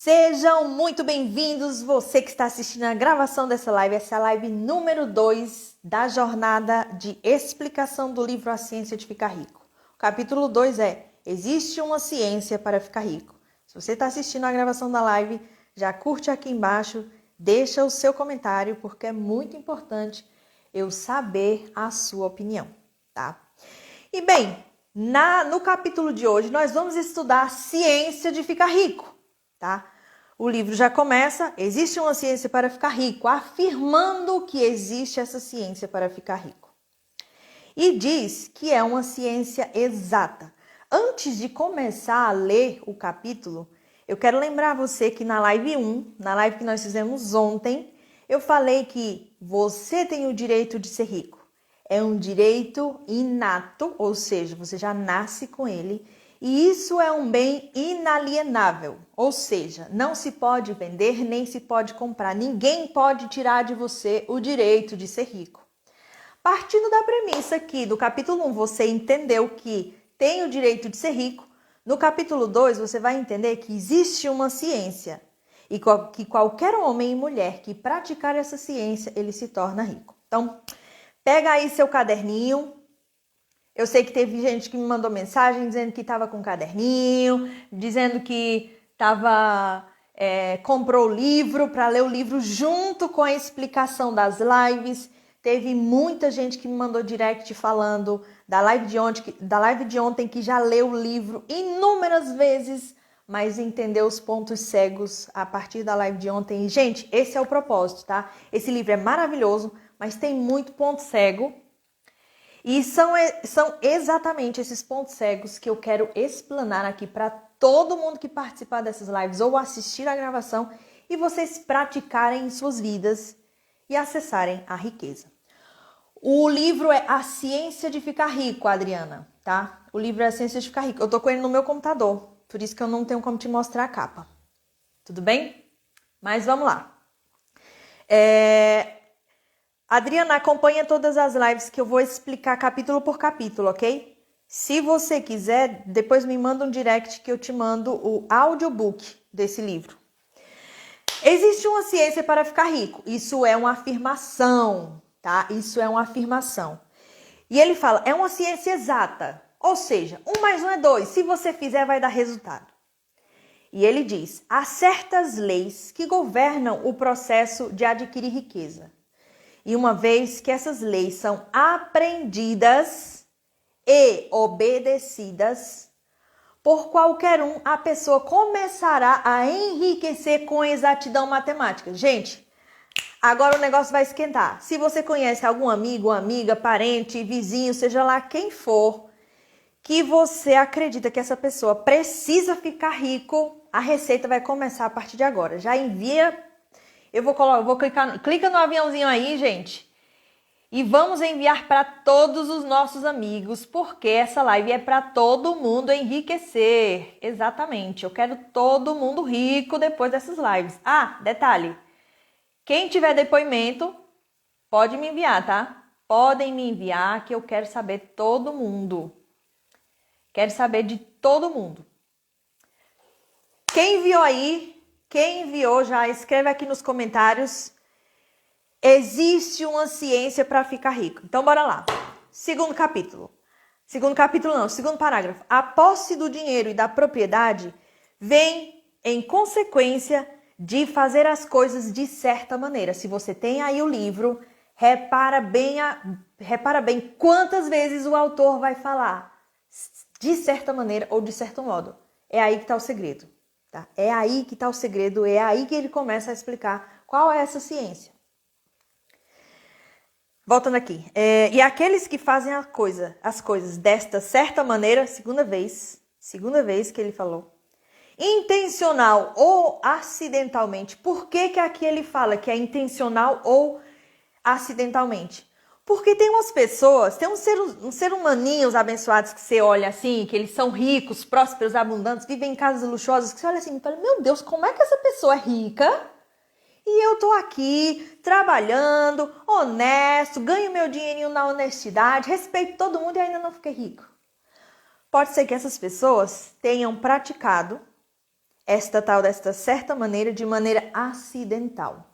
Sejam muito bem-vindos, você que está assistindo a gravação dessa live, essa é a live número 2 da jornada de explicação do livro A Ciência de Ficar Rico. O capítulo 2 é Existe uma ciência para ficar rico. Se você está assistindo a gravação da live, já curte aqui embaixo, deixa o seu comentário, porque é muito importante eu saber a sua opinião, tá? E bem, no capítulo de hoje nós vamos estudar a ciência de ficar rico, tá? O livro já começa, existe uma ciência para ficar rico, afirmando que existe essa ciência para ficar rico. E diz que é uma ciência exata. Antes de começar a ler o capítulo, eu quero lembrar você que na live 1, na live que nós fizemos ontem, eu falei que você tem o direito de ser rico. É um direito inato, ou seja, você já nasce com ele. E isso é um bem inalienável, ou seja, não se pode vender nem se pode comprar. Ninguém pode tirar de você o direito de ser rico. Partindo da premissa que do capítulo 1 você entendeu que tem o direito de ser rico, no capítulo 2 você vai entender que existe uma ciência e que qualquer homem e mulher que praticar essa ciência, ele se torna rico. Então, pega aí seu caderninho. Eu sei que teve gente que me mandou mensagem dizendo que estava com um caderninho, dizendo que comprou o livro para ler o livro junto com a explicação das lives. Teve muita gente que me mandou direct falando da live de ontem que já leu o livro inúmeras vezes, mas entendeu os pontos cegos a partir da live de ontem. E, gente, esse é o propósito, tá? Esse livro é maravilhoso, mas tem muito ponto cego. E são exatamente esses pontos cegos que eu quero explanar aqui para todo mundo que participar dessas lives ou assistir a gravação e vocês praticarem em suas vidas e acessarem a riqueza. O livro é A Ciência de Ficar Rico, Adriana, tá? O livro é A Ciência de Ficar Rico. Eu tô com ele no meu computador, por isso que eu não tenho como te mostrar a capa. Tudo bem? Mas vamos lá. Adriana, acompanha todas as lives que eu vou explicar capítulo por capítulo, ok? Se você quiser, depois me manda um direct que eu te mando o audiobook desse livro. Existe uma ciência para ficar rico. Isso é uma afirmação, tá? Isso é uma afirmação. E ele fala, é uma ciência exata. Ou seja, 1 mais 1 é 2. Se você fizer, vai dar resultado. E ele diz, há certas leis que governam o processo de adquirir riqueza. E uma vez que essas leis são aprendidas e obedecidas por qualquer um, a pessoa começará a enriquecer com exatidão matemática. Gente, agora o negócio vai esquentar. Se você conhece algum amigo, amiga, parente, vizinho, seja lá quem for, que você acredita que essa pessoa precisa ficar rico, a receita vai começar a partir de agora. Já envia... Eu vou clica no aviãozinho aí, gente. E vamos enviar para todos os nossos amigos, porque essa live é para todo mundo enriquecer. Exatamente, eu quero todo mundo rico depois dessas lives. Ah, detalhe, quem tiver depoimento, pode me enviar, tá? Podem me enviar que eu quero saber todo mundo. Quero saber de todo mundo. Quem enviou aí? Quem enviou já escreve aqui nos comentários. Existe uma ciência para ficar rico. Então, bora lá. Segundo capítulo. Segundo parágrafo. A posse do dinheiro e da propriedade vem em consequência de fazer as coisas de certa maneira. Se você tem aí o livro, repara bem quantas vezes o autor vai falar de certa maneira ou de certo modo. É aí que está o segredo. Tá? É aí que está o segredo, é aí que ele começa a explicar qual é essa ciência. Voltando aqui. E aqueles que fazem as coisas desta certa maneira, segunda vez que ele falou, intencional ou acidentalmente. Por que aqui ele fala que é intencional ou acidentalmente? Porque tem umas pessoas, tem um ser humaninhos abençoados que você olha assim, que eles são ricos, prósperos, abundantes, vivem em casas luxuosas, que você olha assim e fala, meu Deus, como é que essa pessoa é rica? E eu tô aqui, trabalhando, honesto, ganho meu dinheirinho na honestidade, respeito todo mundo e ainda não fiquei rico. Pode ser que essas pessoas tenham praticado desta certa maneira de maneira acidental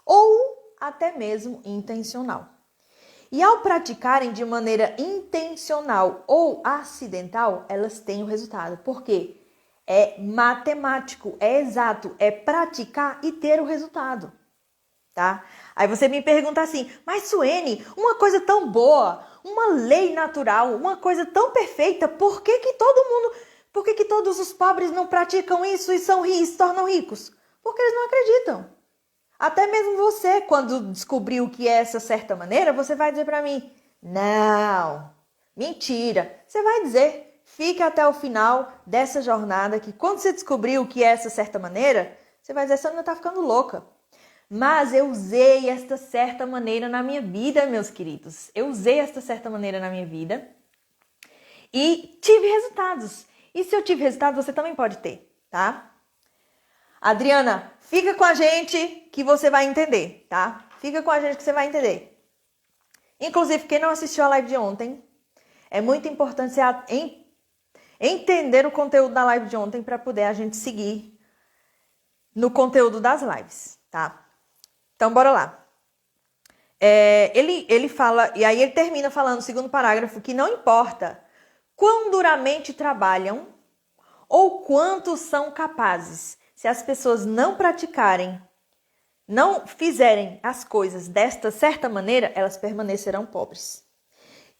ou até mesmo intencional. E ao praticarem de maneira intencional ou acidental, elas têm o resultado. Por quê? É matemático, é exato, é praticar e ter o resultado, tá? Aí você me pergunta assim, mas Suene, uma coisa tão boa, uma lei natural, uma coisa tão perfeita, por que que todos os pobres não praticam isso e se tornam ricos? Porque eles não acreditam. Até mesmo você, quando descobriu o que é essa certa maneira, você vai dizer para mim, não, mentira. Você vai dizer, fique até o final dessa jornada, que quando você descobriu o que é essa certa maneira, você vai dizer, você não está ficando louca. Mas eu usei esta certa maneira na minha vida, meus queridos. Eu usei esta certa maneira na minha vida e tive resultados. E se eu tive resultados, você também pode ter, tá? Adriana, fica com a gente que você vai entender, tá? Fica com a gente que você vai entender. Inclusive, quem não assistiu a live de ontem, é muito importante você entender o conteúdo da live de ontem para poder a gente seguir no conteúdo das lives, tá? Então, bora lá. Ele fala, e aí ele termina falando no segundo parágrafo, que não importa quão duramente trabalham ou quanto são capazes, se as pessoas não praticarem, não fizerem as coisas desta certa maneira, elas permanecerão pobres.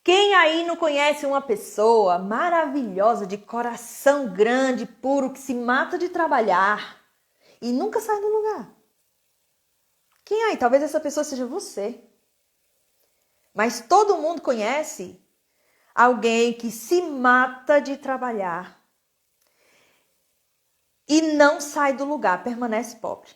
Quem aí não conhece uma pessoa maravilhosa, de coração grande, puro, que se mata de trabalhar e nunca sai do lugar? Quem aí? Talvez essa pessoa seja você. Mas todo mundo conhece alguém que se mata de trabalhar e não sai do lugar, permanece pobre.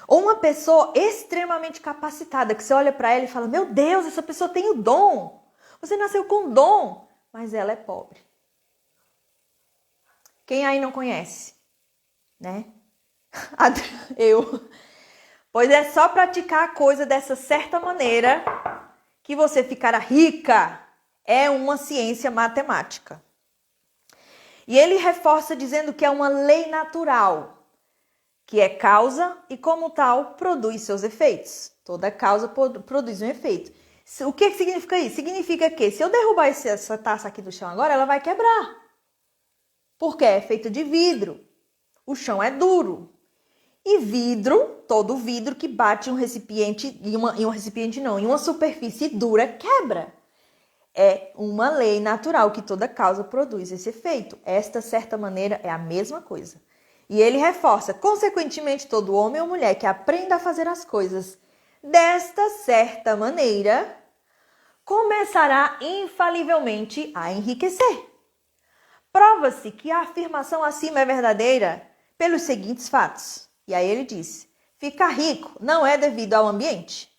Ou uma pessoa extremamente capacitada, que você olha para ela e fala, meu Deus, essa pessoa tem o dom. Você nasceu com dom, mas ela é pobre. Quem aí não conhece? Né? Eu. Pois é só praticar a coisa dessa certa maneira que você ficará rica. É uma ciência matemática. E ele reforça dizendo que é uma lei natural, que é causa e, como tal, produz seus efeitos. Toda causa produz um efeito. O que significa isso? Significa que se eu derrubar essa taça aqui do chão agora, ela vai quebrar. Porque é feita de vidro. O chão é duro. E vidro, todo vidro que bate em um recipiente, em uma superfície dura, quebra. É uma lei natural que toda causa produz esse efeito. Esta certa maneira é a mesma coisa. E ele reforça, consequentemente, todo homem ou mulher que aprenda a fazer as coisas desta certa maneira, começará infalivelmente a enriquecer. Prova-se que a afirmação acima é verdadeira pelos seguintes fatos. E aí ele diz, ficar rico não é devido ao ambiente.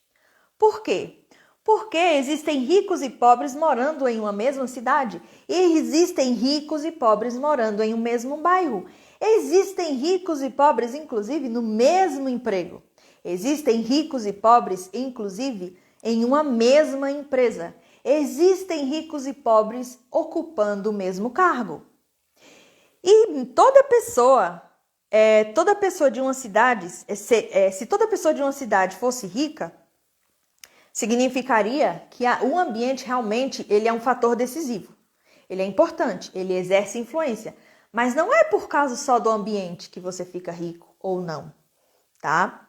Por quê? Porque existem ricos e pobres morando em uma mesma cidade. E existem ricos e pobres morando em um mesmo bairro. Existem ricos e pobres, inclusive, no mesmo emprego. Existem ricos e pobres, inclusive, em uma mesma empresa. Existem ricos e pobres ocupando o mesmo cargo. E toda pessoa de uma cidade, se toda pessoa de uma cidade fosse rica, significaria que o ambiente realmente ele é um fator decisivo. Ele é importante, ele exerce influência. Mas não é por causa só do ambiente que você fica rico ou não, tá?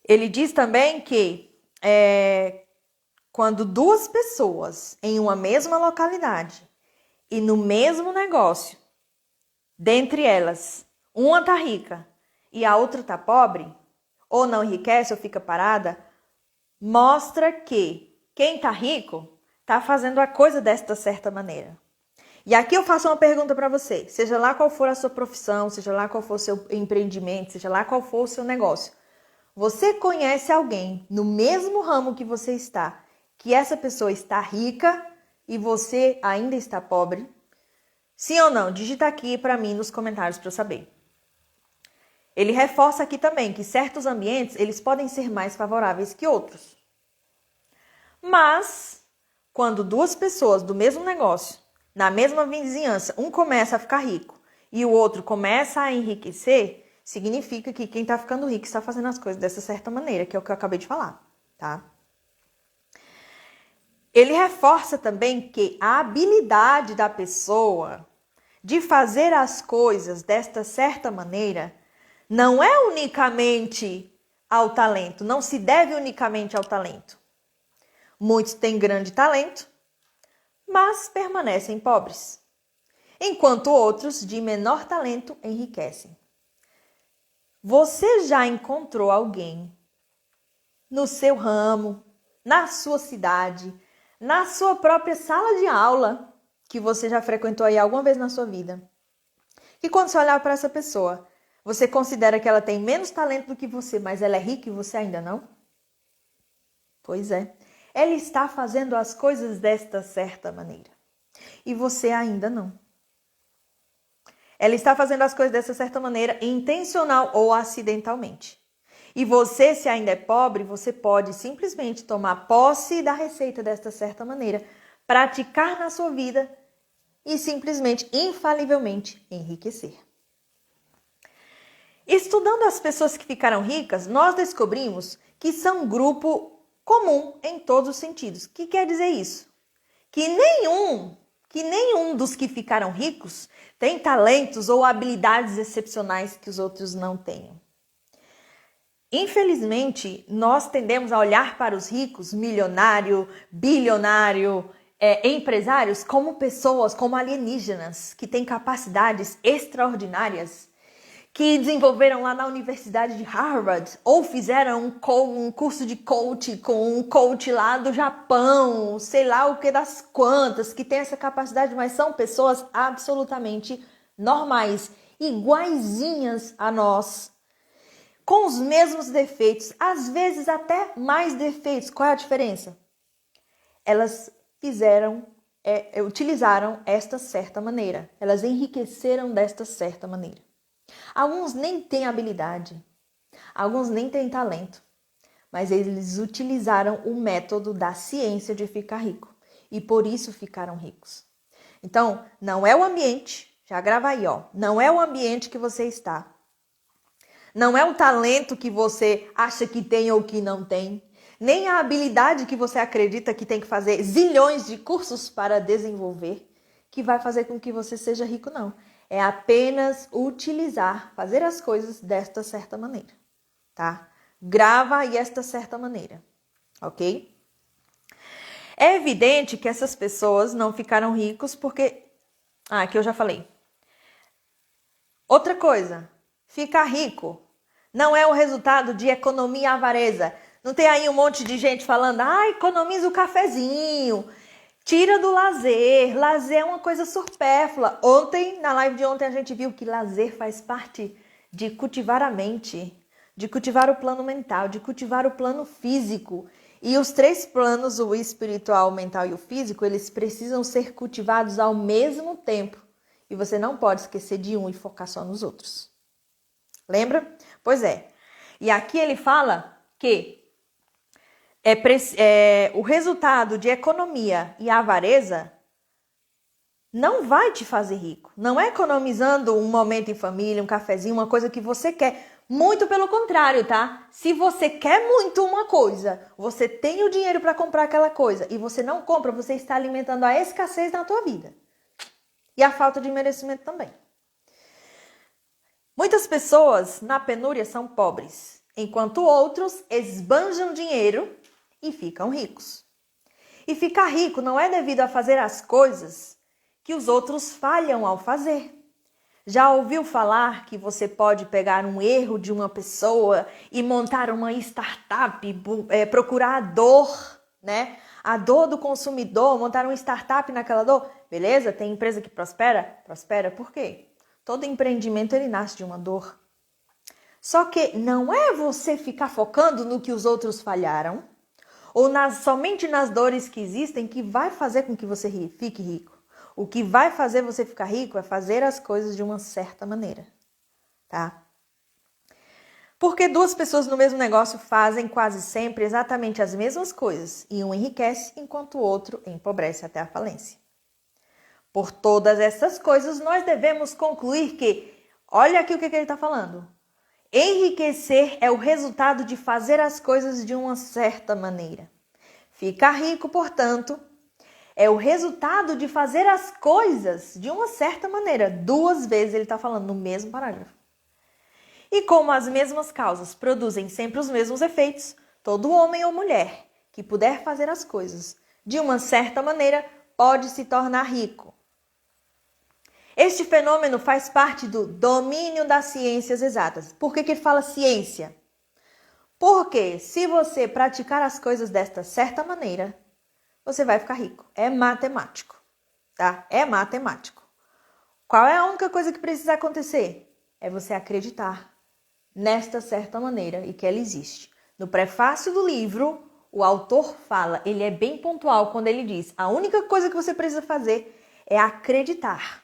Ele diz também que quando duas pessoas em uma mesma localidade e no mesmo negócio, dentre elas, uma tá rica e a outra tá pobre, ou não enriquece ou fica parada, mostra que quem tá rico tá fazendo a coisa desta certa maneira. E aqui eu faço uma pergunta para você, seja lá qual for a sua profissão, seja lá qual for o seu empreendimento, seja lá qual for o seu negócio. Você conhece alguém no mesmo ramo que você está, que essa pessoa está rica e você ainda está pobre? Sim ou não? Digita aqui para mim nos comentários para eu saber. Ele reforça aqui também que certos ambientes eles podem ser mais favoráveis que outros. Mas, quando duas pessoas do mesmo negócio, na mesma vizinhança, um começa a ficar rico e o outro começa a enriquecer, significa que quem está ficando rico está fazendo as coisas dessa certa maneira, que é o que eu acabei de falar, tá? Ele reforça também que a habilidade da pessoa de fazer as coisas desta certa maneira não é unicamente ao talento, não se deve unicamente ao talento. Muitos têm grande talento, mas permanecem pobres, enquanto outros de menor talento enriquecem. Você já encontrou alguém no seu ramo, na sua cidade, na sua própria sala de aula, que você já frequentou aí alguma vez na sua vida, que quando você olhar para essa pessoa, você considera que ela tem menos talento do que você, mas ela é rica e você ainda não? Pois é. Ela está fazendo as coisas desta certa maneira. E você ainda não. Ela está fazendo as coisas dessa certa maneira, intencional ou acidentalmente. E você, se ainda é pobre, você pode simplesmente tomar posse da receita desta certa maneira, praticar na sua vida e simplesmente, infalivelmente, enriquecer. Estudando as pessoas que ficaram ricas, nós descobrimos que são um grupo comum em todos os sentidos. O que quer dizer isso? Que nenhum dos que ficaram ricos tem talentos ou habilidades excepcionais que os outros não tenham. Infelizmente, nós tendemos a olhar para os ricos, milionário, bilionário, empresários, como pessoas, como alienígenas, que têm capacidades extraordinárias, que desenvolveram lá na Universidade de Harvard, ou fizeram um curso de coach com um coach lá do Japão, sei lá o que das quantas, que tem essa capacidade, mas são pessoas absolutamente normais, iguaizinhas a nós, com os mesmos defeitos, às vezes até mais defeitos. Qual é a diferença? Elas utilizaram esta certa maneira, elas enriqueceram desta certa maneira. Alguns nem têm habilidade, alguns nem têm talento, mas eles utilizaram o método da ciência de ficar rico e por isso ficaram ricos. Então, não é o ambiente, já grava aí, ó, não é o ambiente que você está, não é o talento que você acha que tem ou que não tem, nem a habilidade que você acredita que tem que fazer zilhões de cursos para desenvolver, que vai fazer com que você seja rico, não. É apenas fazer as coisas desta certa maneira, tá? Grava aí esta certa maneira, ok? É evidente que essas pessoas não ficaram ricos porque... aqui eu já falei. Outra coisa, ficar rico não é o resultado de economia e avareza. Não tem aí um monte de gente falando, economiza o cafezinho, tira do lazer. Lazer é uma coisa supérflua. Na live de ontem, a gente viu que lazer faz parte de cultivar a mente, de cultivar o plano mental, de cultivar o plano físico. E os 3 planos, o espiritual, o mental e o físico, eles precisam ser cultivados ao mesmo tempo. E você não pode esquecer de um e focar só nos outros. Lembra? Pois é. E aqui ele fala que o resultado de economia e avareza não vai te fazer rico. Não é economizando um momento em família, um cafezinho, uma coisa que você quer. Muito pelo contrário, tá? Se você quer muito uma coisa, você tem o dinheiro para comprar aquela coisa e você não compra, você está alimentando a escassez na tua vida. E a falta de merecimento também. Muitas pessoas na penúria são pobres, enquanto outros esbanjam dinheiro e ficam ricos. E ficar rico não é devido a fazer as coisas que os outros falham ao fazer. Já ouviu falar que você pode pegar um erro de uma pessoa e montar uma startup, procurar a dor, né? A dor do consumidor, montar uma startup naquela dor? Beleza? Tem empresa que prospera? Prospera por quê? Todo empreendimento ele nasce de uma dor. Só que não é você ficar focando no que os outros falharam ou somente nas dores que existem que vai fazer com que você fique rico. O que vai fazer você ficar rico é fazer as coisas de uma certa maneira, tá? Porque 2 pessoas no mesmo negócio fazem quase sempre exatamente as mesmas coisas e um enriquece enquanto o outro empobrece até a falência. Por todas essas coisas, nós devemos concluir que, olha aqui o que ele está falando. Enriquecer é o resultado de fazer as coisas de uma certa maneira. Ficar rico, portanto, é o resultado de fazer as coisas de uma certa maneira. 2 vezes ele está falando no mesmo parágrafo. E como as mesmas causas produzem sempre os mesmos efeitos, todo homem ou mulher que puder fazer as coisas de uma certa maneira pode se tornar rico. Este fenômeno faz parte do domínio das ciências exatas. Por que ele fala ciência? Porque se você praticar as coisas desta certa maneira, você vai ficar rico. É matemático, tá? É matemático. Qual é a única coisa que precisa acontecer? É você acreditar nesta certa maneira e que ela existe. No prefácio do livro, o autor fala, ele é bem pontual quando ele diz, a única coisa que você precisa fazer é acreditar,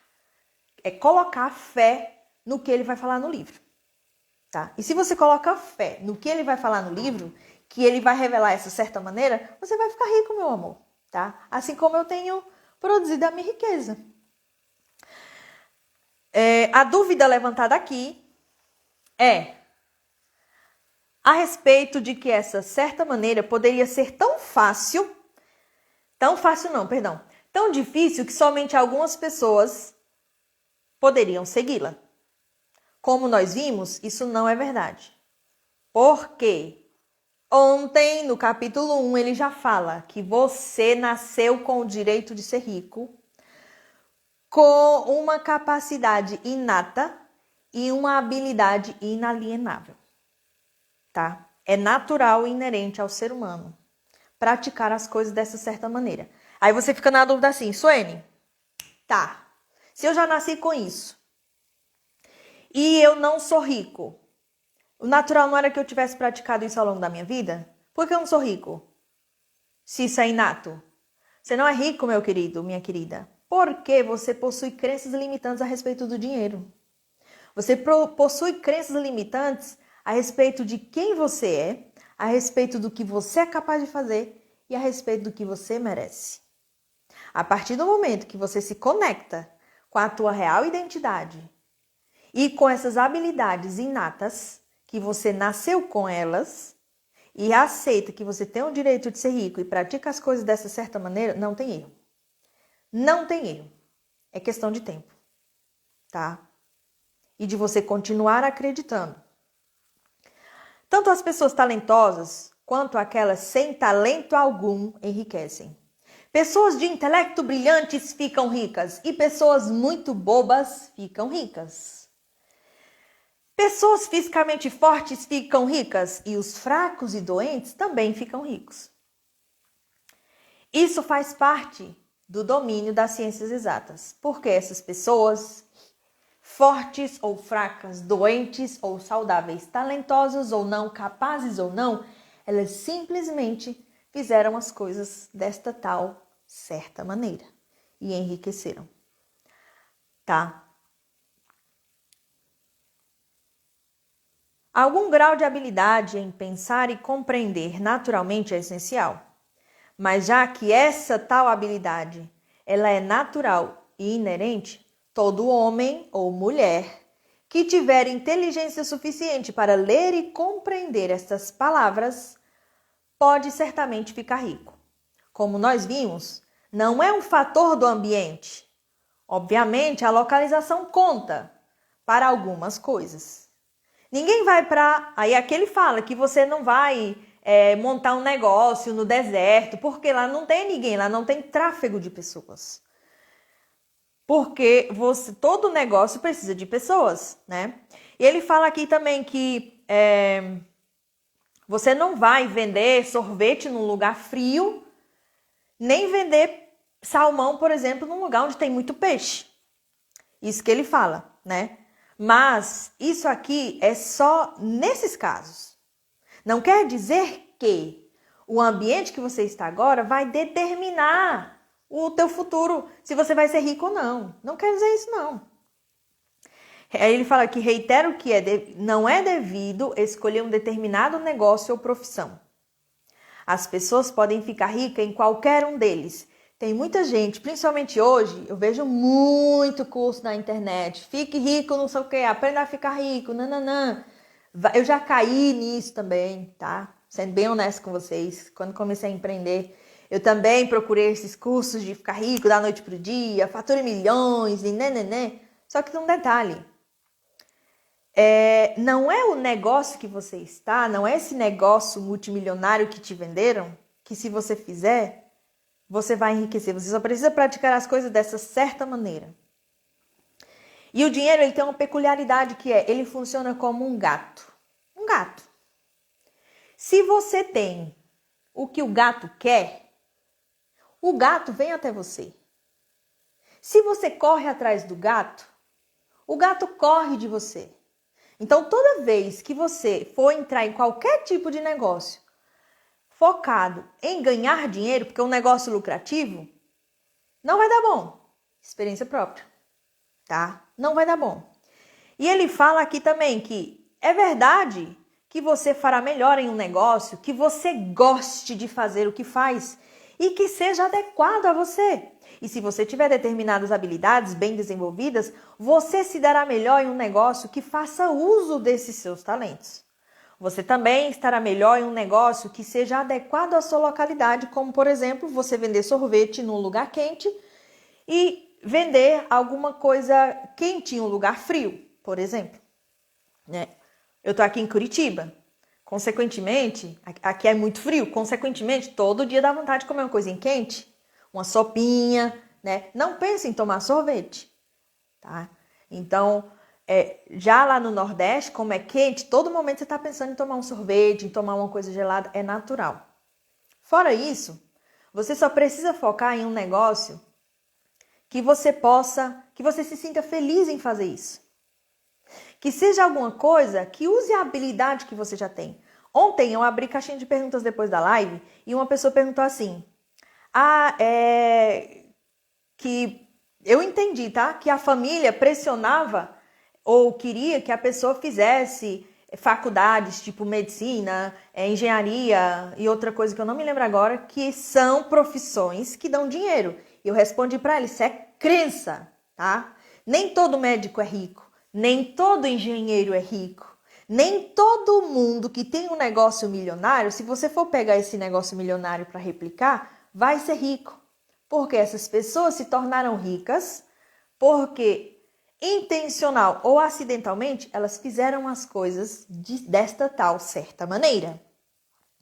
é colocar fé no que ele vai falar no livro, tá? E se você coloca fé no que ele vai falar no livro, que ele vai revelar essa certa maneira, você vai ficar rico, meu amor, tá? Assim como eu tenho produzido a minha riqueza. A dúvida levantada aqui é a respeito de que essa certa maneira poderia ser tão difícil que somente algumas pessoas poderiam segui-la. Como nós vimos, isso não é verdade. Porque ontem, no capítulo 1, ele já fala que você nasceu com o direito de ser rico, com uma capacidade inata e uma habilidade inalienável. Tá? É natural e inerente ao ser humano praticar as coisas dessa certa maneira. Aí você fica na dúvida assim, Suene, tá, se eu já nasci com isso e eu não sou rico, o natural não era que eu tivesse praticado isso ao longo da minha vida? Por que eu não sou rico? Se isso é inato. Você não é rico, meu querido, minha querida, porque você possui crenças limitantes a respeito do dinheiro. Você possui crenças limitantes a respeito de quem você é, a respeito do que você é capaz de fazer e a respeito do que você merece. A partir do momento que você se conecta com a tua real identidade e com essas habilidades inatas, que você nasceu com elas, e aceita que você tem o direito de ser rico e pratica as coisas dessa certa maneira, não tem erro. Não tem erro. É questão de tempo, tá? E de você continuar acreditando. Tanto as pessoas talentosas quanto aquelas sem talento algum enriquecem. Pessoas de intelecto brilhantes ficam ricas e pessoas muito bobas ficam ricas. Pessoas fisicamente fortes ficam ricas e os fracos e doentes também ficam ricos. Isso faz parte do domínio das ciências exatas, porque essas pessoas fortes ou fracas, doentes ou saudáveis, talentosas ou não, capazes ou não, elas simplesmente fizeram as coisas desta tal certa maneira e enriqueceram, tá? Algum grau de habilidade em pensar e compreender naturalmente é essencial, mas já que essa tal habilidade, ela é natural e inerente, todo homem ou mulher que tiver inteligência suficiente para ler e compreender estas palavras pode certamente ficar rico. Como nós vimos, não é um fator do ambiente. Obviamente, a localização conta para algumas coisas. Ninguém vai para... Aí aqui ele fala que você não vai montar um negócio no deserto, porque lá não tem ninguém, lá não tem tráfego de pessoas. Porque todo negócio precisa de pessoas, né? E ele fala aqui também que você não vai vender sorvete num lugar frio, nem vender salmão, por exemplo, num lugar onde tem muito peixe. Isso que ele fala, né? Mas isso aqui é só nesses casos. Não quer dizer que o ambiente que você está agora vai determinar o teu futuro, se você vai ser rico ou não. Não quer dizer isso, não. Aí ele fala que reitero que não é devido escolher um determinado negócio ou profissão. As pessoas podem ficar ricas em qualquer um deles, Tem muita gente, principalmente hoje, eu vejo muito curso na internet. Fique rico, não sei o quê, aprenda a ficar rico, nananã. Eu já caí nisso também, tá? Sendo bem honesto com vocês, quando comecei a empreender, eu também procurei esses cursos de ficar rico da noite pro dia, fature milhões e né. Só que tem um detalhe. Não é o negócio que você está, não é esse negócio multimilionário que te venderam, que se você fizer, você vai enriquecer. Você só precisa praticar as coisas dessa certa maneira. E o dinheiro, ele tem uma peculiaridade que ele funciona como um gato. Um gato. Se você tem o que o gato quer, o gato vem até você. Se você corre atrás do gato, o gato corre de você. Então, toda vez que você for entrar em qualquer tipo de negócio focado em ganhar dinheiro, porque é um negócio lucrativo, não vai dar bom. Experiência própria, tá? Não vai dar bom. E ele fala aqui também que é verdade que você fará melhor em um negócio, que você goste de fazer o que faz e que seja adequado a você. E se você tiver determinadas habilidades bem desenvolvidas, você se dará melhor em um negócio que faça uso desses seus talentos. Você também estará melhor em um negócio que seja adequado à sua localidade, como, por exemplo, você vender sorvete num lugar quente e vender alguma coisa quente em um lugar frio, por exemplo. Eu estou aqui em Curitiba. Consequentemente, aqui é muito frio. Consequentemente, todo dia dá vontade de comer uma coisinha quente, uma sopinha, né? Não pense em tomar sorvete, tá? Então, já lá no Nordeste, como é quente, todo momento você está pensando em tomar um sorvete, em tomar uma coisa gelada, é natural. Fora isso, você só precisa focar em um negócio que você se sinta feliz em fazer isso. Que seja alguma coisa que use a habilidade que você já tem. Ontem eu abri caixinha de perguntas depois da live e uma pessoa perguntou assim: que eu entendi, tá? Que a família pressionava ou queria que a pessoa fizesse faculdades tipo medicina, engenharia e outra coisa que eu não me lembro agora, que são profissões que dão dinheiro. E eu respondi para ela: isso é crença, tá? Nem todo médico é rico, nem todo engenheiro é rico, nem todo mundo que tem um negócio milionário, se você for pegar esse negócio milionário para replicar, vai ser rico. Porque essas pessoas se tornaram ricas porque intencional ou acidentalmente elas fizeram as coisas desta tal certa maneira,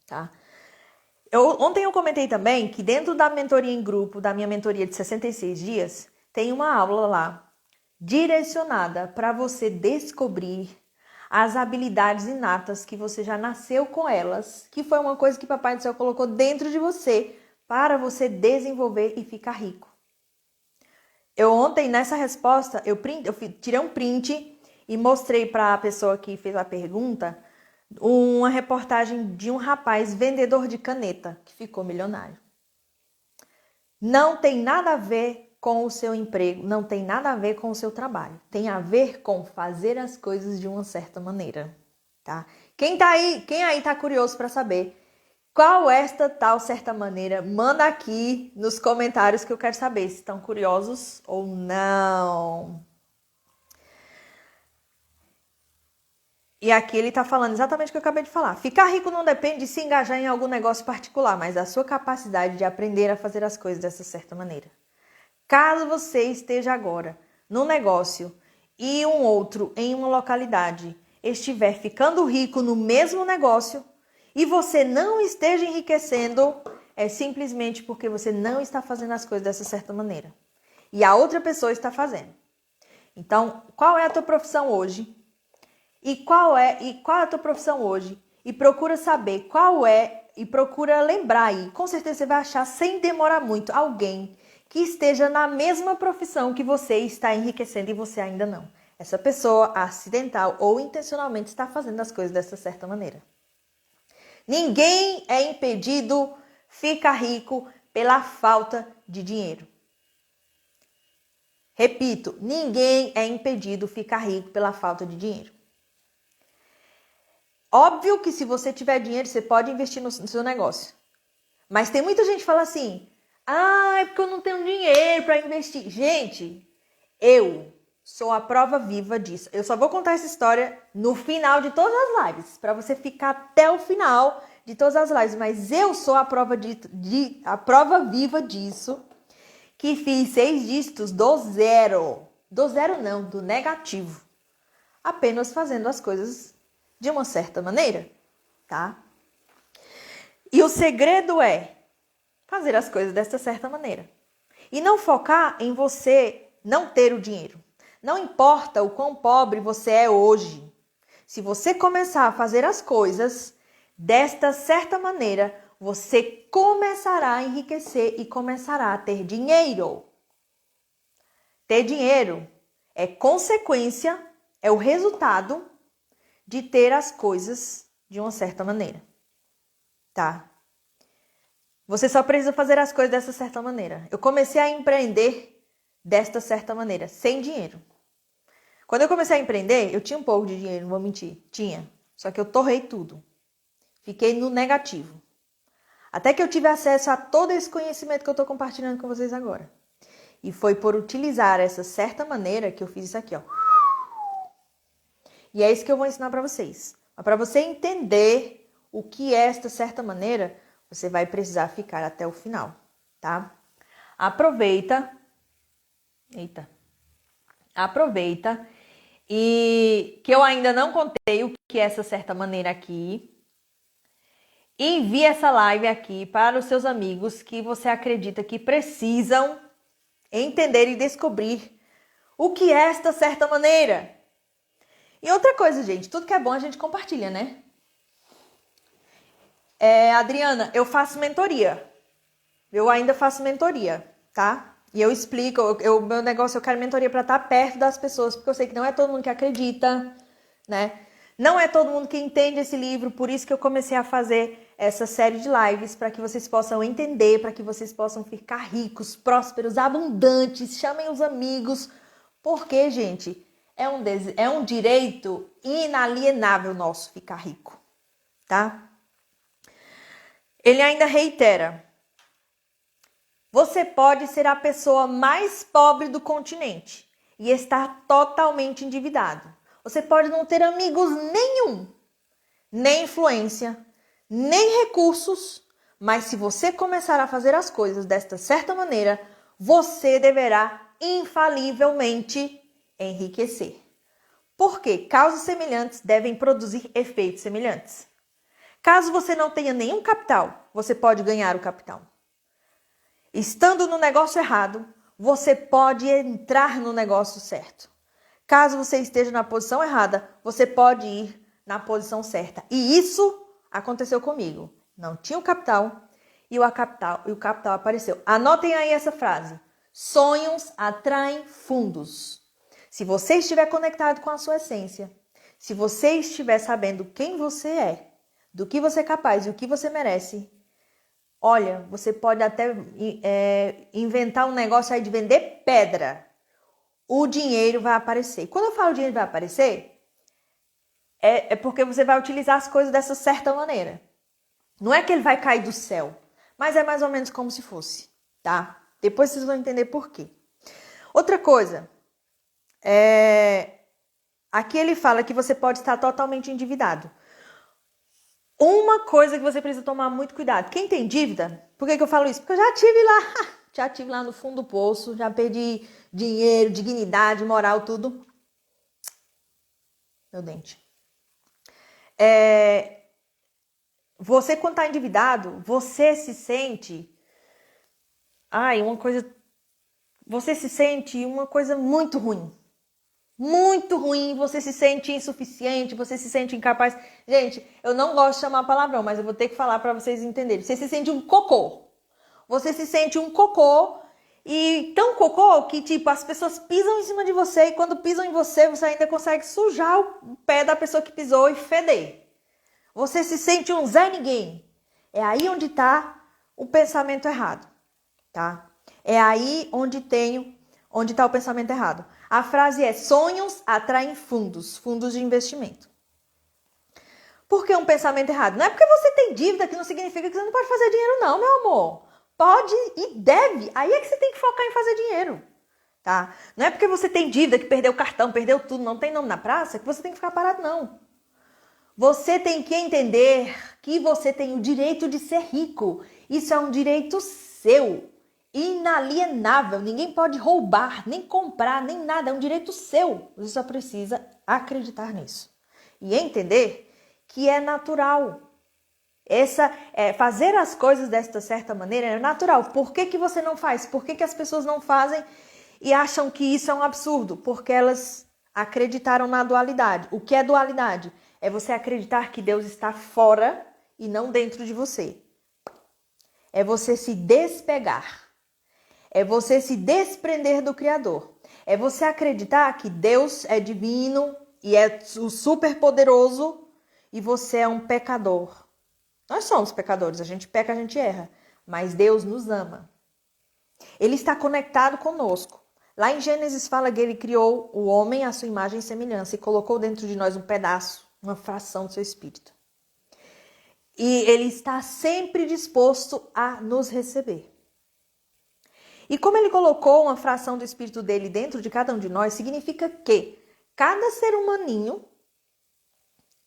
tá? Ontem eu comentei também que dentro da mentoria em grupo, da minha mentoria de 66 dias, tem uma aula lá direcionada para você descobrir as habilidades inatas que você já nasceu com elas, que foi uma coisa que Papai do Céu colocou dentro de você para você desenvolver e ficar rico. Eu ontem, nessa resposta, eu tirei um print e mostrei para a pessoa que fez a pergunta uma reportagem de um rapaz vendedor de caneta que ficou milionário. Não tem nada a ver com o seu emprego, não tem nada a ver com o seu trabalho. Tem a ver com fazer as coisas de uma certa maneira, tá? Quem aí tá curioso para saber qual esta tal certa maneira, manda aqui nos comentários que eu quero saber se estão curiosos ou não. E aqui ele está falando exatamente o que eu acabei de falar. Ficar rico não depende de se engajar em algum negócio particular, mas da sua capacidade de aprender a fazer as coisas dessa certa maneira. Caso você esteja agora num negócio e um outro em uma localidade estiver ficando rico no mesmo negócio e você não esteja enriquecendo, é simplesmente porque você não está fazendo as coisas dessa certa maneira. E a outra pessoa está fazendo. Então, qual é a tua profissão hoje? E qual é a tua profissão hoje? E procura saber qual é e procura lembrar aí. Com certeza você vai achar, sem demorar muito, alguém que esteja na mesma profissão que você está enriquecendo e você ainda não. Essa pessoa, acidental ou intencionalmente, está fazendo as coisas dessa certa maneira. Ninguém é impedido ficar rico pela falta de dinheiro. Repito, ninguém é impedido ficar rico pela falta de dinheiro. Óbvio que se você tiver dinheiro, você pode investir no seu negócio. Mas tem muita gente que fala assim, Ah, é porque eu não tenho dinheiro para investir. Gente, eu sou a prova viva disso. Eu só vou contar essa história no final de todas as lives, para você ficar até o final de todas as lives. Mas eu sou a prova, a prova viva disso, que fiz 6 dígitos do zero. Do zero não, do negativo. Apenas fazendo as coisas de uma certa maneira, tá? E o segredo é fazer as coisas dessa certa maneira. E não focar em você não ter o dinheiro. Não importa o quão pobre você é hoje. Se você começar a fazer as coisas desta certa maneira, você começará a enriquecer e começará a ter dinheiro. Ter dinheiro é consequência, é o resultado de ter as coisas de uma certa maneira. Tá? Você só precisa fazer as coisas dessa certa maneira. Eu comecei a empreender desta certa maneira, sem dinheiro. Quando eu comecei a empreender, eu tinha um pouco de dinheiro, não vou mentir. Tinha. Só que eu torrei tudo. Fiquei no negativo. Até que eu tive acesso a todo esse conhecimento que eu estou compartilhando com vocês agora. E foi por utilizar essa certa maneira que eu fiz isso aqui, ó. E é isso que eu vou ensinar para vocês. Mas para você entender o que é esta certa maneira, você vai precisar ficar até o final, tá? Aproveita. Eita. Aproveita. E que eu ainda não contei o que é essa certa maneira aqui. Envie essa live aqui para os seus amigos que você acredita que precisam entender e descobrir o que é esta certa maneira. E outra coisa, gente, tudo que é bom a gente compartilha, né? Adriana, eu faço mentoria. Eu ainda faço mentoria, tá? E eu explico, meu negócio, eu quero mentoria para estar perto das pessoas, porque eu sei que não é todo mundo que acredita, né? Não é todo mundo que entende esse livro, por isso que eu comecei a fazer essa série de lives, para que vocês possam entender, para que vocês possam ficar ricos, prósperos, abundantes, chamem os amigos, porque, gente, é um direito inalienável nosso ficar rico, tá? Ele ainda reitera: você pode ser a pessoa mais pobre do continente e estar totalmente endividado. Você pode não ter amigos nenhum, nem influência, nem recursos, mas se você começar a fazer as coisas desta certa maneira, você deverá infalivelmente enriquecer. Porque causas semelhantes devem produzir efeitos semelhantes. Caso você não tenha nenhum capital, você pode ganhar o capital. Estando no negócio errado, você pode entrar no negócio certo. Caso você esteja na posição errada, você pode ir na posição certa. E isso aconteceu comigo. Não tinha o capital e o capital apareceu. Anotem aí essa frase. Sonhos atraem fundos. Se você estiver conectado com a sua essência, se você estiver sabendo quem você é, do que você é capaz e o que você merece, olha, você pode até inventar um negócio aí de vender pedra. O dinheiro vai aparecer. Quando eu falo dinheiro vai aparecer, é porque você vai utilizar as coisas dessa certa maneira. Não é que ele vai cair do céu, mas é mais ou menos como se fosse, tá? Depois vocês vão entender por quê. Outra coisa, aqui ele fala que você pode estar totalmente endividado. Uma coisa que você precisa tomar muito cuidado. Quem tem dívida, por que eu falo isso? Porque eu já tive lá no fundo do poço, já perdi dinheiro, dignidade, moral, tudo. Meu dente. Você quando está endividado, você se sente... Você se sente uma coisa muito ruim. Muito ruim, você se sente insuficiente, você se sente incapaz. Gente, eu não gosto de chamar palavrão, mas eu vou ter que falar para vocês entenderem. Você se sente um cocô. Você se sente um cocô e tão cocô que, tipo, as pessoas pisam em cima de você e quando pisam em você, você ainda consegue sujar o pé da pessoa que pisou e feder. Você se sente um Zé Ninguém. É aí onde está o pensamento errado, tá? É aí onde está o pensamento errado. A frase é: sonhos atraem fundos de investimento. Por que um pensamento errado? Não é porque você tem dívida que não significa que você não pode fazer dinheiro não, meu amor. Pode e deve. Aí é que você tem que focar em fazer dinheiro, tá? Não é porque você tem dívida, que perdeu o cartão, perdeu tudo, não tem nome na praça, que você tem que ficar parado, não. Você tem que entender que você tem o direito de ser rico. Isso é um direito seu, inalienável. Ninguém pode roubar, nem comprar, nem nada. É um direito seu. Você só precisa acreditar nisso. E entender que é natural. Fazer as coisas desta certa maneira é natural. Por que você não faz? Por que as pessoas não fazem e acham que isso é um absurdo? Porque elas acreditaram na dualidade. O que é dualidade? É você acreditar que Deus está fora e não dentro de você. É você se despegar. É você se desprender do Criador. É você acreditar que Deus é divino e é o superpoderoso e você é um pecador. Nós somos pecadores, a gente peca, a gente erra. Mas Deus nos ama. Ele está conectado conosco. Lá em Gênesis fala que ele criou o homem à sua imagem e semelhança e colocou dentro de nós um pedaço, uma fração do seu espírito. E ele está sempre disposto a nos receber. E como ele colocou uma fração do espírito dele dentro de cada um de nós, significa que cada ser humaninho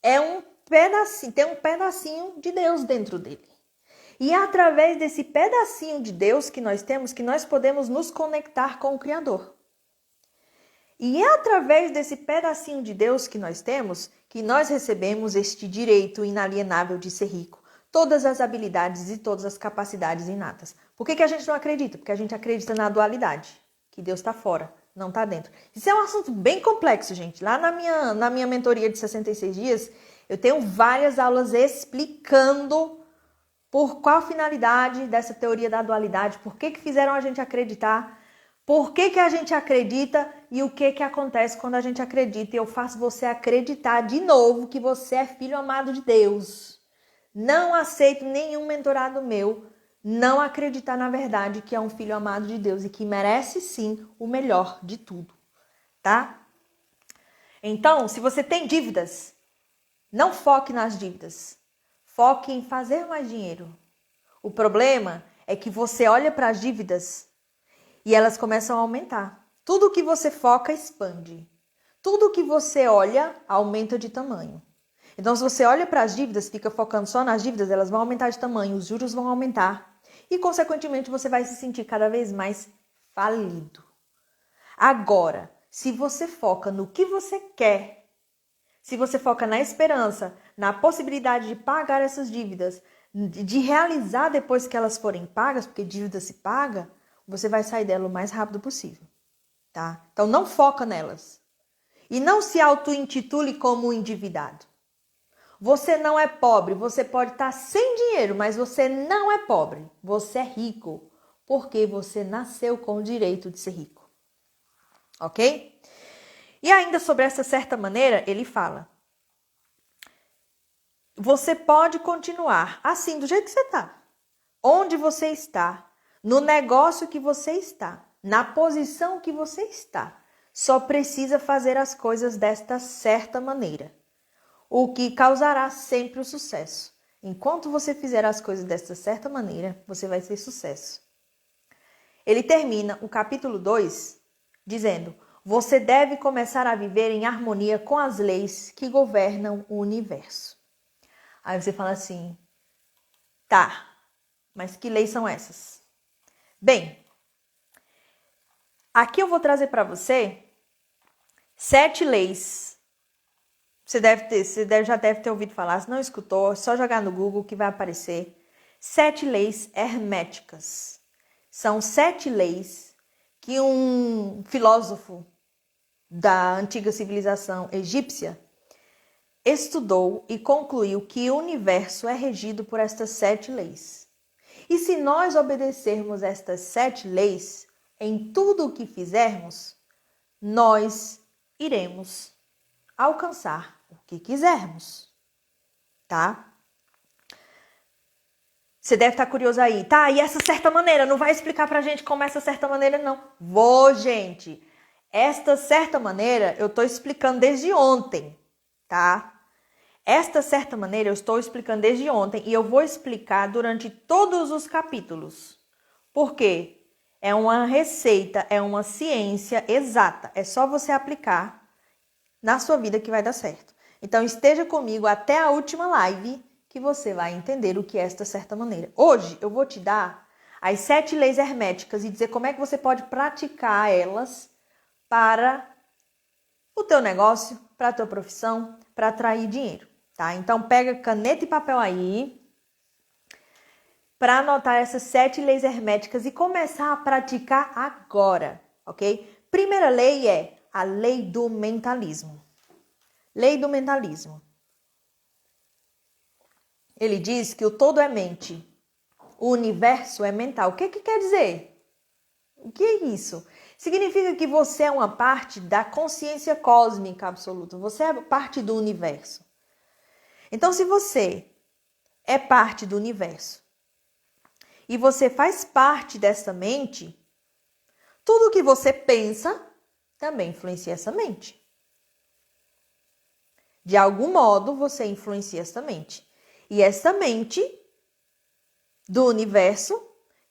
tem um pedacinho de Deus dentro dele. E é através desse pedacinho de Deus que nós temos que nós podemos nos conectar com o Criador. E é através desse pedacinho de Deus que nós temos que nós recebemos este direito inalienável de ser rico. Todas as habilidades e todas as capacidades inatas. Por que a gente não acredita? Porque a gente acredita na dualidade, que Deus está fora, não está dentro. Isso é um assunto bem complexo, gente. Lá na minha mentoria de 66 dias, eu tenho várias aulas explicando por qual finalidade dessa teoria da dualidade, por que fizeram a gente acreditar, por que a gente acredita e o que acontece quando a gente acredita. E eu faço você acreditar de novo que você é filho amado de Deus. Não aceito nenhum mentorado meu não acreditar na verdade que é um filho amado de Deus e que merece sim o melhor de tudo, tá? Então, se você tem dívidas, não foque nas dívidas. Foque em fazer mais dinheiro. O problema é que você olha para as dívidas e elas começam a aumentar. Tudo que você foca expande. Tudo que você olha aumenta de tamanho. Então, se você olha para as dívidas, fica focando só nas dívidas, elas vão aumentar de tamanho, os juros vão aumentar. E, consequentemente, você vai se sentir cada vez mais falido. Agora, se você foca no que você quer, se você foca na esperança, na possibilidade de pagar essas dívidas, de realizar depois que elas forem pagas, porque dívida se paga, você vai sair dela o mais rápido possível, tá? Então, não foca nelas. E não se auto-intitule como um endividado. Você não é pobre, você pode estar sem dinheiro, mas você não é pobre. Você é rico, porque você nasceu com o direito de ser rico. Ok? E ainda sobre essa certa maneira, ele fala: você pode continuar assim, do jeito que você está. Onde você está, no negócio que você está, na posição que você está. Só precisa fazer as coisas desta certa maneira, o que causará sempre o sucesso. Enquanto você fizer as coisas desta certa maneira, você vai ter sucesso. Ele termina o capítulo 2 dizendo: você deve começar a viver em harmonia com as leis que governam o universo. Aí você fala assim: tá, mas que leis são essas? Bem, aqui eu vou trazer para você 7 leis. Você já deve ter ouvido falar, se não escutou, é só jogar no Google que vai aparecer. 7 leis herméticas. São 7 leis que um filósofo da antiga civilização egípcia estudou e concluiu que o universo é regido por estas 7 leis. E se nós obedecermos estas 7 leis em tudo o que fizermos, nós iremos alcançar o que quisermos, tá? Você deve estar curioso aí, tá? E essa certa maneira, não vai explicar pra gente como é essa certa maneira, não. Vou, gente. Esta certa maneira eu tô explicando desde ontem, tá? Esta certa maneira eu estou explicando desde ontem e eu vou explicar durante todos os capítulos. Por quê? É uma receita, é uma ciência exata. É só você aplicar na sua vida que vai dar certo. Então, esteja comigo até a última live que você vai entender o que é esta certa maneira. Hoje, eu vou te dar as 7 leis herméticas e dizer como é que você pode praticar elas para o teu negócio, para a tua profissão, para atrair dinheiro, tá? Então, pega caneta e papel aí para anotar essas 7 leis herméticas e começar a praticar agora, ok? Primeira lei é a lei do mentalismo. Lei do mentalismo. Ele diz que o todo é mente, o universo é mental. O que quer dizer? O que é isso? Significa que você é uma parte da consciência cósmica absoluta. Você é parte do universo. Então, se você é parte do universo e você faz parte dessa mente, tudo que você pensa também influencia essa mente. De algum modo, você influencia essa mente. E essa mente do universo,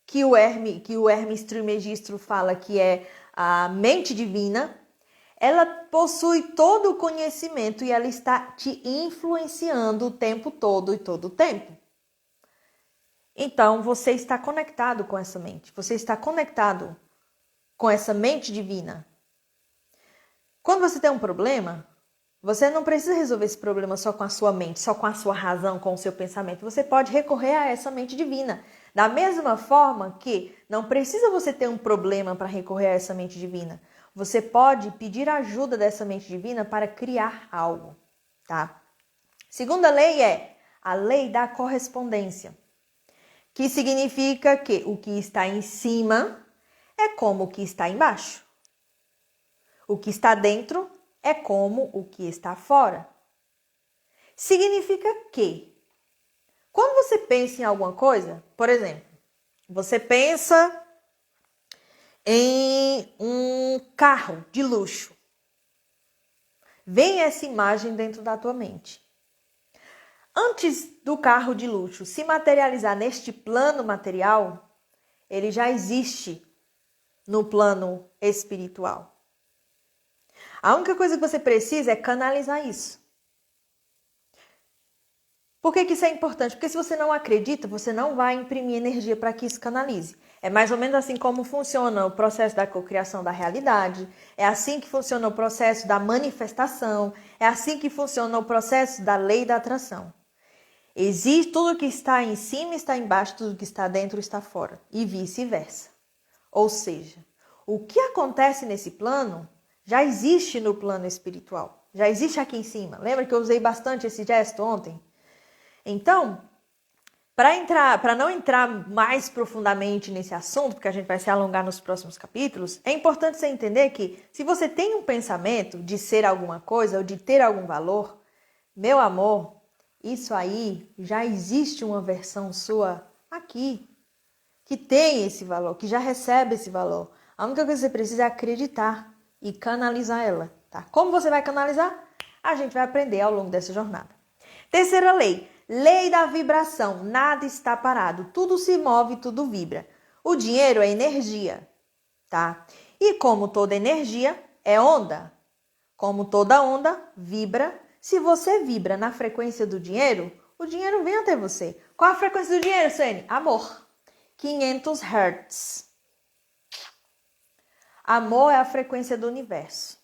que o Hermes Trismegisto fala que é a mente divina, ela possui todo o conhecimento e ela está te influenciando o tempo todo e todo o tempo. Então, você está conectado com essa mente. Você está conectado com essa mente divina. Quando você tem um problema, você não precisa resolver esse problema só com a sua mente, só com a sua razão, com o seu pensamento. Você pode recorrer a essa mente divina. Da mesma forma que não precisa você ter um problema para recorrer a essa mente divina. Você pode pedir ajuda dessa mente divina para criar algo, tá? Segunda lei é a lei da correspondência, que significa que o que está em cima é como o que está embaixo. O que está dentro é como o que está fora. Significa que, quando você pensa em alguma coisa, por exemplo, você pensa em um carro de luxo. Vem essa imagem dentro da tua mente. Antes do carro de luxo se materializar neste plano material, ele já existe no plano espiritual. A única coisa que você precisa é canalizar isso. Por que isso é importante? Porque se você não acredita, você não vai imprimir energia para que isso canalize. É mais ou menos assim como funciona o processo da cocriação da realidade. É assim que funciona o processo da manifestação. É assim que funciona o processo da lei da atração. Existe tudo que está em cima está embaixo, tudo que está dentro está fora. E vice-versa. Ou seja, o que acontece nesse plano já existe no plano espiritual. Já existe aqui em cima. Lembra que eu usei bastante esse gesto ontem? Então, para não entrar mais profundamente nesse assunto, porque a gente vai se alongar nos próximos capítulos, é importante você entender que se você tem um pensamento de ser alguma coisa ou de ter algum valor, meu amor, isso aí já existe uma versão sua aqui, que tem esse valor, que já recebe esse valor. A única coisa que você precisa é acreditar e canalizar ela, tá? Como você vai canalizar? A gente vai aprender ao longo dessa jornada. Terceira lei. Lei da vibração. Nada está parado. Tudo se move, tudo vibra. O dinheiro é energia, tá? E como toda energia, é onda. Como toda onda, vibra. Se você vibra na frequência do dinheiro, o dinheiro vem até você. Qual a frequência do dinheiro, Suene? Amor. 500 Hz. Amor é a frequência do universo.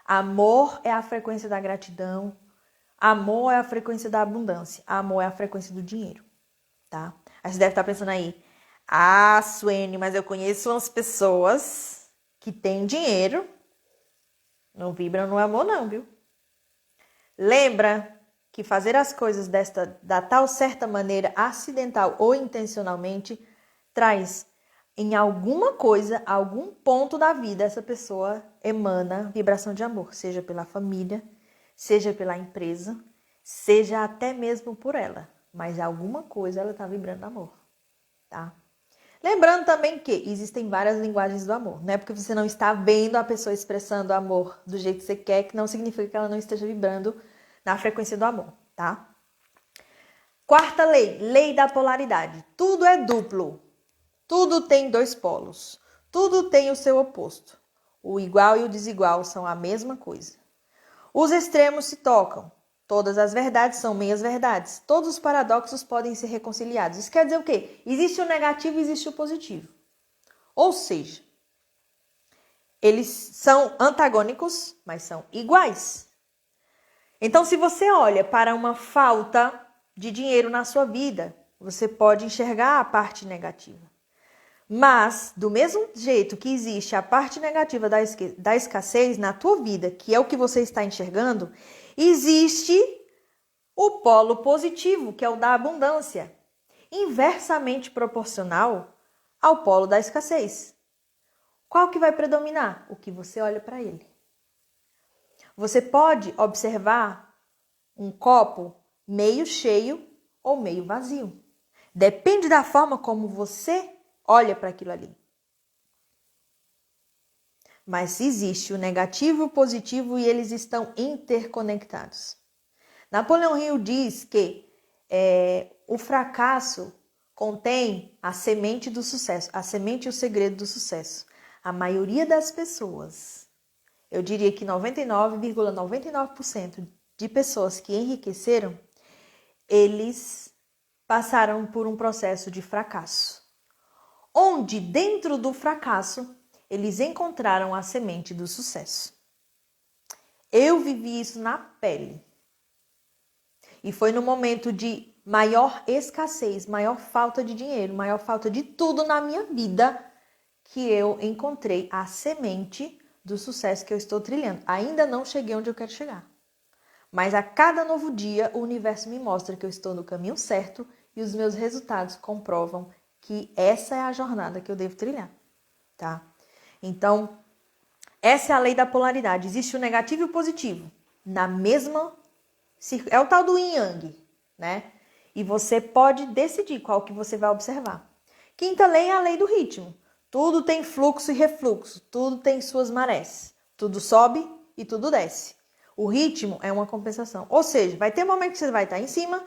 Amor é a frequência da gratidão. Amor é a frequência da abundância. Amor é a frequência do dinheiro, tá? Aí você deve estar pensando aí, Suene, mas eu conheço umas pessoas que têm dinheiro, não vibram no amor não, viu? Lembra que fazer as coisas da tal certa maneira, acidental ou intencionalmente, traz em alguma coisa, algum ponto da vida, essa pessoa emana vibração de amor, seja pela família, seja pela empresa, seja até mesmo por ela. Mas alguma coisa ela está vibrando amor, tá? Lembrando também que existem várias linguagens do amor. Não é porque você não está vendo a pessoa expressando amor do jeito que você quer, que não significa que ela não esteja vibrando na frequência do amor, tá? Quarta lei, lei da polaridade. Tudo é duplo. Tudo tem dois polos. Tudo tem o seu oposto. O igual e o desigual são a mesma coisa. Os extremos se tocam. Todas as verdades são meias verdades. Todos os paradoxos podem ser reconciliados. Isso quer dizer o quê? Existe o negativo e existe o positivo. Ou seja, eles são antagônicos, mas são iguais. Então, se você olha para uma falta de dinheiro na sua vida, você pode enxergar a parte negativa. Mas, do mesmo jeito que existe a parte negativa da escassez na tua vida, que é o que você está enxergando, existe o polo positivo, que é o da abundância, inversamente proporcional ao polo da escassez. Qual que vai predominar? O que você olha para ele. Você pode observar um copo meio cheio ou meio vazio. Depende da forma como você olha para aquilo ali. Mas existe o negativo e o positivo e eles estão interconectados. Napoleão Hill diz que o fracasso contém a semente do sucesso, a semente e o segredo do sucesso. A maioria das pessoas, eu diria que 99,99% de pessoas que enriqueceram, eles passaram por um processo de fracasso. Onde dentro do fracasso, eles encontraram a semente do sucesso. Eu vivi isso na pele. E foi no momento de maior escassez, maior falta de dinheiro, maior falta de tudo na minha vida, que eu encontrei a semente do sucesso que eu estou trilhando. Ainda não cheguei onde eu quero chegar. Mas a cada novo dia, o universo me mostra que eu estou no caminho certo e os meus resultados comprovam que essa é a jornada que eu devo trilhar, tá? Então, essa é a lei da polaridade. Existe o negativo e o positivo. Na mesma... É o tal do yin yang, né? E você pode decidir qual que você vai observar. Quinta lei é a lei do ritmo. Tudo tem fluxo e refluxo. Tudo tem suas marés. Tudo sobe e tudo desce. O ritmo é uma compensação. Ou seja, vai ter momento que você vai estar em cima,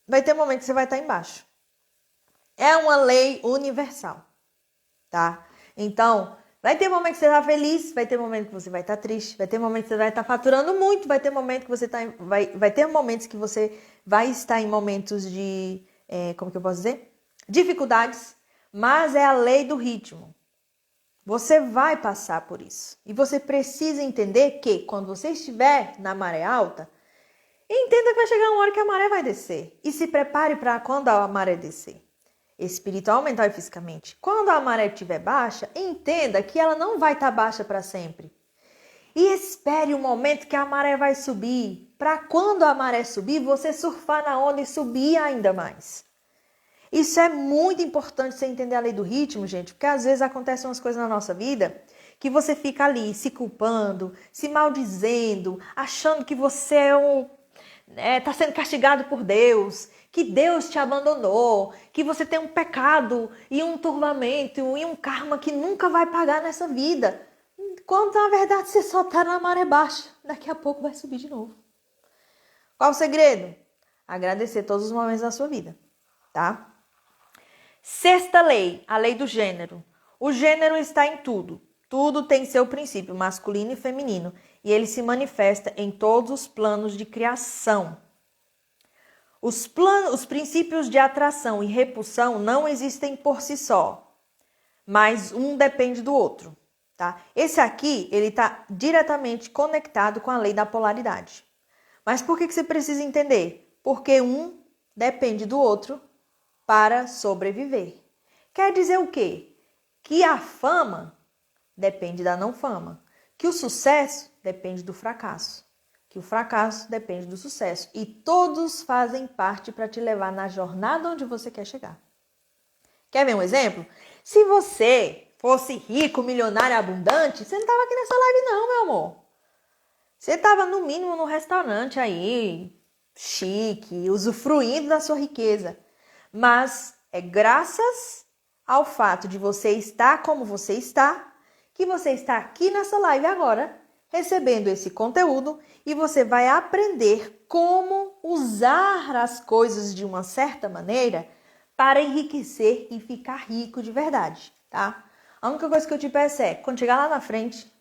vai ter momento que você vai estar embaixo. É uma lei universal, tá? Então, vai ter momento que você vai estar feliz, vai ter momento que você vai estar triste, vai ter momento que você vai estar faturando muito, vai ter momento que você vai ter momentos que você vai estar em momentos de, como que eu posso dizer? Dificuldades, mas é a lei do ritmo. Você vai passar por isso. E você precisa entender que quando você estiver na maré alta, entenda que vai chegar uma hora que a maré vai descer. E se prepare para quando a maré descer. Espiritual, mental e fisicamente. Quando a maré estiver baixa, entenda que ela não vai estar baixa para sempre. E espere o momento que a maré vai subir. Para quando a maré subir, você surfar na onda e subir ainda mais. Isso é muito importante você entender a lei do ritmo, gente. Porque às vezes acontecem umas coisas na nossa vida que você fica ali se culpando, se maldizendo, achando que você está sendo castigado por Deus, que Deus te abandonou, que você tem um pecado e um turvamento e um karma que nunca vai pagar nessa vida. Quando na verdade você só está na maré baixa, daqui a pouco vai subir de novo. Qual o segredo? Agradecer todos os momentos da sua vida, tá? Sexta lei, a lei do gênero. O gênero está em tudo. Tudo tem seu princípio, masculino e feminino, e ele se manifesta em todos os planos de criação. Os princípios de atração e repulsão não existem por si só, mas um depende do outro, tá? Esse aqui, ele está diretamente conectado com a lei da polaridade. Mas por que você precisa entender? Porque um depende do outro para sobreviver. Quer dizer o quê? Que a fama depende da não fama, que o sucesso depende do fracasso, que o fracasso depende do sucesso. E todos fazem parte para te levar na jornada onde você quer chegar. Quer ver um exemplo? Se você fosse rico, milionário, abundante, você não estava aqui nessa live não, meu amor. Você estava no mínimo num restaurante aí, chique, usufruindo da sua riqueza. Mas é graças ao fato de você estar como você está, que você está aqui nessa live agora, recebendo esse conteúdo, e você vai aprender como usar as coisas de uma certa maneira para enriquecer e ficar rico de verdade, tá? A única coisa que eu te peço é, quando chegar lá na frente,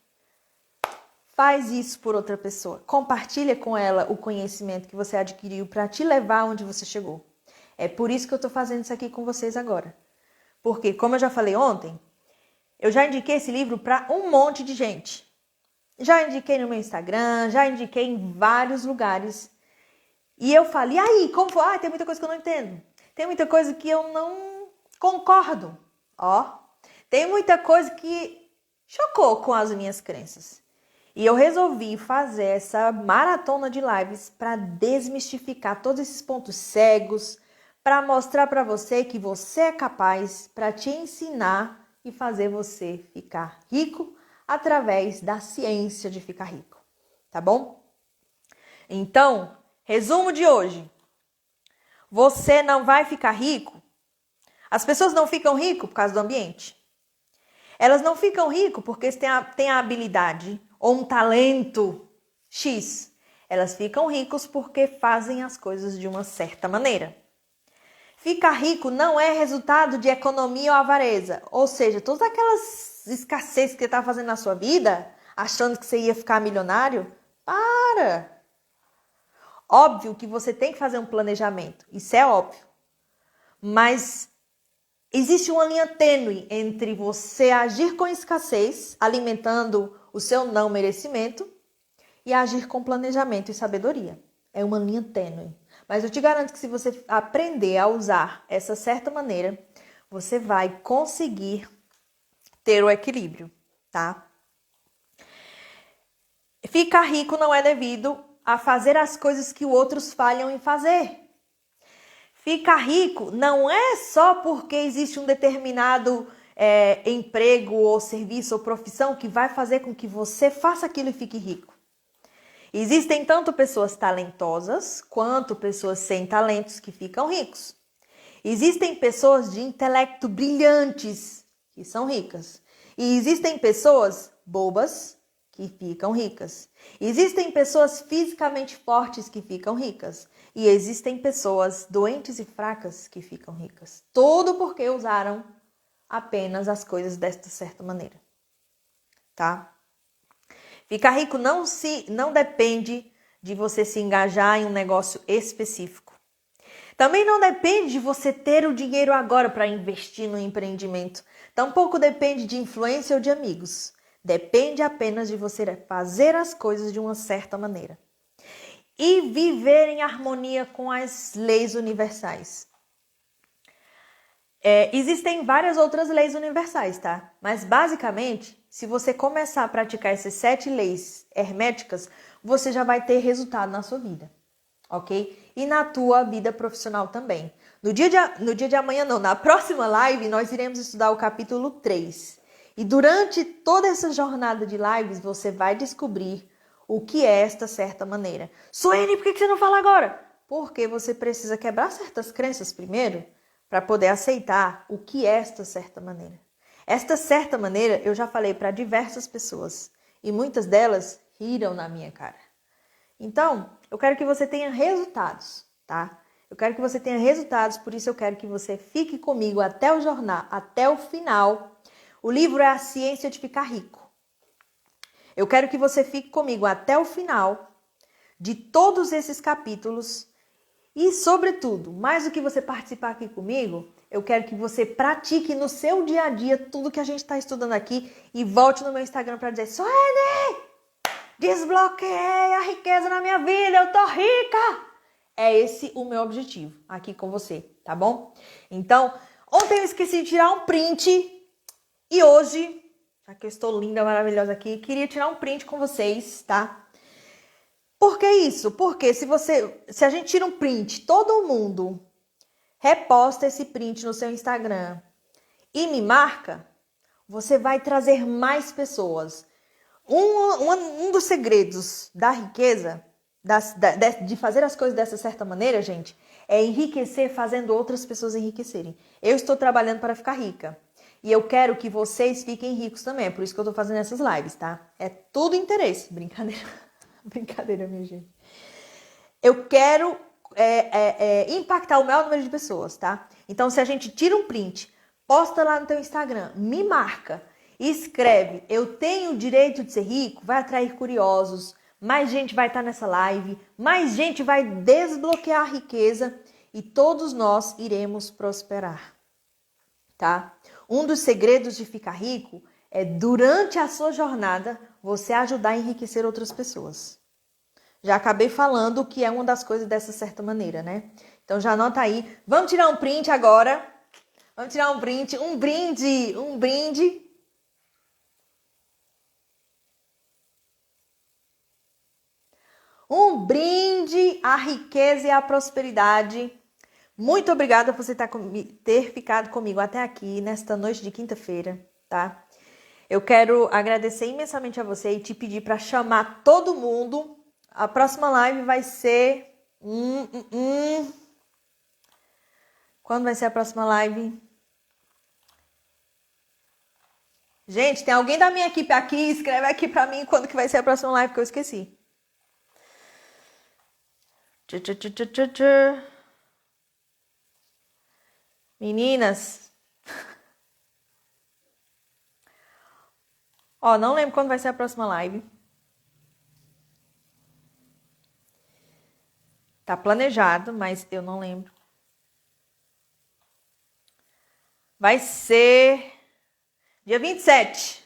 faz isso por outra pessoa. Compartilha com ela o conhecimento que você adquiriu para te levar onde você chegou. É por isso que eu estou fazendo isso aqui com vocês agora. Porque, como eu já falei ontem, eu já indiquei esse livro para um monte de gente. Já indiquei no meu Instagram, já indiquei em vários lugares. E eu falei, e aí, como foi? Ah, tem muita coisa que eu não entendo. Tem muita coisa que eu não concordo. Ó, tem muita coisa que chocou com as minhas crenças. E eu resolvi fazer essa maratona de lives para desmistificar todos esses pontos cegos, para mostrar para você que você é capaz, para te ensinar e fazer você ficar rico através da ciência de ficar rico. Tá bom? Então, resumo de hoje. Você não vai ficar rico? As pessoas não ficam ricas por causa do ambiente. Elas não ficam ricas porque têm a habilidade ou um talento X. Elas ficam ricos porque fazem as coisas de uma certa maneira. Ficar rico não é resultado de economia ou avareza. Ou seja, todas aquelas escassez que você está fazendo na sua vida, achando que você ia ficar milionário, para! Óbvio que você tem que fazer um planejamento, isso é óbvio. Mas existe uma linha tênue entre você agir com escassez, alimentando o seu não merecimento, e agir com planejamento e sabedoria. É uma linha tênue. Mas eu te garanto que se você aprender a usar essa certa maneira, você vai conseguir ter o equilíbrio, tá? Ficar rico não é devido a fazer as coisas que outros falham em fazer. Ficar rico não é só porque existe um determinado emprego ou serviço ou profissão que vai fazer com que você faça aquilo e fique rico. Existem tanto pessoas talentosas quanto pessoas sem talentos que ficam ricos. Existem pessoas de intelecto brilhantes que são ricas. E existem pessoas bobas que ficam ricas. Existem pessoas fisicamente fortes que ficam ricas. E existem pessoas doentes e fracas que ficam ricas. Tudo porque usaram apenas as coisas desta certa maneira. Tá? Ficar rico não depende de você se engajar em um negócio específico. Também não depende de você ter o dinheiro agora para investir no empreendimento. Tampouco depende de influência ou de amigos. Depende apenas de você fazer as coisas de uma certa maneira. E viver em harmonia com as leis universais. Existem várias outras leis universais, tá? Mas basicamente, se você começar a praticar essas 7 leis herméticas, você já vai ter resultado na sua vida, ok? E na tua vida profissional também. No dia de amanhã, não, na próxima live, nós iremos estudar o capítulo 3. E durante toda essa jornada de lives, você vai descobrir o que é esta certa maneira. Suene, por que você não fala agora? Porque você precisa quebrar certas crenças primeiro, para poder aceitar o que é esta certa maneira. Esta certa maneira eu já falei para diversas pessoas e muitas delas riram na minha cara. Então, eu quero que você tenha resultados, tá? Eu quero que você tenha resultados, por isso eu quero que você fique comigo até o jornal, até o final. O livro é A Ciência de Ficar Rico. Eu quero que você fique comigo até o final de todos esses capítulos. E, sobretudo, mais do que você participar aqui comigo, eu quero que você pratique no seu dia a dia tudo que a gente está estudando aqui e volte no meu Instagram para dizer: Suene, desbloqueei a riqueza na minha vida, eu tô rica! É esse o meu objetivo aqui com você, tá bom? Então, ontem eu esqueci de tirar um print e hoje, já que eu estou linda, maravilhosa aqui, queria tirar um print com vocês, tá? Por que isso? Porque se a gente tira um print, todo mundo reposta esse print no seu Instagram e me marca, você vai trazer mais pessoas. Um dos segredos da riqueza, de fazer as coisas dessa certa maneira, gente, é enriquecer fazendo outras pessoas enriquecerem. Eu estou trabalhando para ficar rica. E eu quero que vocês fiquem ricos também. É por isso que eu estou fazendo essas lives, tá? É tudo interesse. Brincadeira. Brincadeira, minha gente. Eu quero impactar o maior número de pessoas, tá? Então, se a gente tira um print, posta lá no teu Instagram, me marca e escreve, eu tenho o direito de ser rico, vai atrair curiosos, mais gente vai estar nessa live, mais gente vai desbloquear a riqueza e todos nós iremos prosperar, tá? Um dos segredos de ficar rico é, durante a sua jornada, você ajudar a enriquecer outras pessoas. Já acabei falando que é uma das coisas dessa certa maneira, né? Então já anota aí. Vamos tirar um print agora. Vamos tirar um print. Um brinde. Um brinde. Um brinde à riqueza e à prosperidade. Muito obrigada por você ter ficado comigo até aqui nesta noite de quinta-feira, tá? Eu quero agradecer imensamente a você e te pedir para chamar todo mundo. A próxima live vai ser... Quando vai ser a próxima live? Gente, tem alguém da minha equipe aqui? Escreve aqui para mim quando que vai ser a próxima live, que eu esqueci. Meninas. Ó, não lembro quando vai ser a próxima live. Tá planejado, mas eu não lembro. Vai ser dia 27.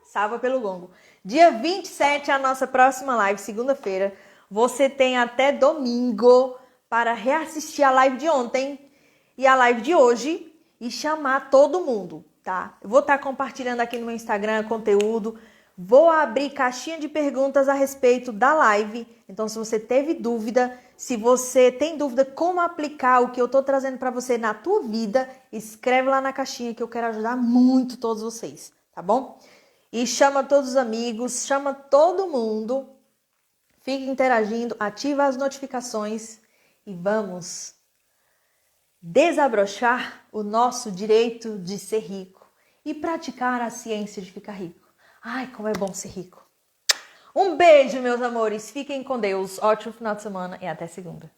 Salva pelo gongo. Dia 27 é a nossa próxima live, segunda-feira. Você tem até domingo para reassistir a live de ontem e a live de hoje e chamar todo mundo, tá? Eu vou estar compartilhando aqui no meu Instagram conteúdo. Vou abrir caixinha de perguntas a respeito da live. Então, se você teve dúvida, se você tem dúvida como aplicar o que eu tô trazendo para você na tua vida, escreve lá na caixinha que eu quero ajudar muito todos vocês, tá bom? E chama todos os amigos, chama todo mundo. Fique interagindo, ativa as notificações e vamos desabrochar o nosso direito de ser rico e praticar a ciência de ficar rico. Ai, como é bom ser rico. Um beijo, meus amores. Fiquem com Deus. Ótimo final de semana e até segunda.